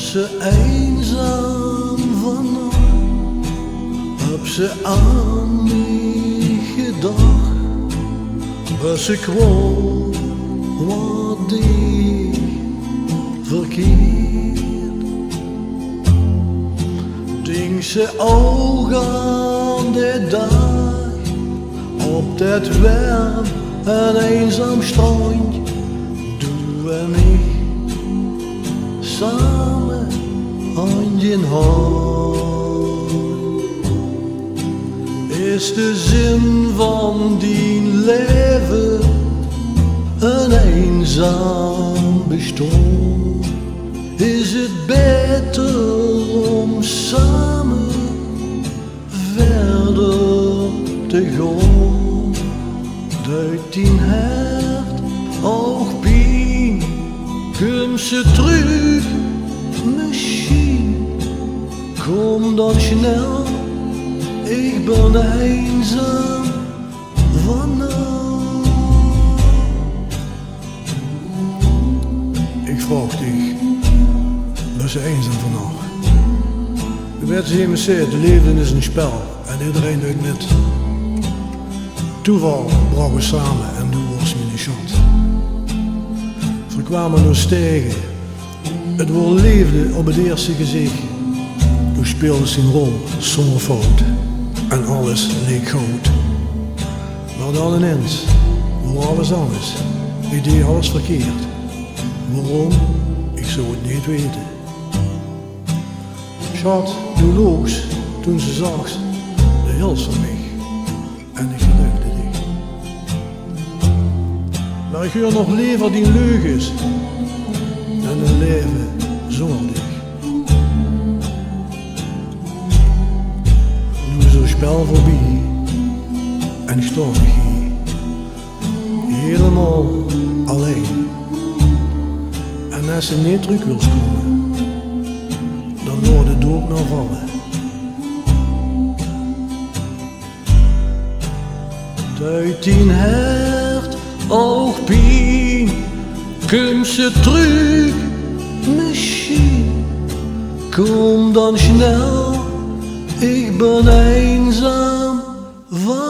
ze eenzaam vannacht, heb ze aan mij gedacht, was ik gewoon wat ik verkeerd. Denk ze ook aan de dag op dat warm en eenzaam strand, du en ik samen hand in hand. Is de zin van die leven een eenzaam bestaan? Is het beter om samen verder te gaan? Duidt die hart ook pijn, komt ze terug misschien? Kom dan snel, ik ben eenzaam vannacht. Ik vraag dich, ben je eenzaam vannacht? Je weet ze me zeggen, het leven is een spel en iedereen doet met. Toeval brachten we samen en toen was me een schat. We kwamen door stegen, het woord leefde op het eerste gezicht. Toen speelde zijn rol zonder fout en alles leek goud. Maar dan ineens, voor alles anders, ik deed alles verkeerd. Waarom? Ik zou het niet weten. Schat, toen loog ze, toen ze zag, de hils van mij en ik gelukkigde dich. Maar ik huur nog liever die leugens dan een leven zonder dich. Nu is het spel voorbij en ik sta hier, helemaal alleen. En als ze niet terug wil komen, dan wordt het ook nog vallen. Uit die hart ook pijn, komt ze terug misschien? Kom dan snel, ik ben eenzaam van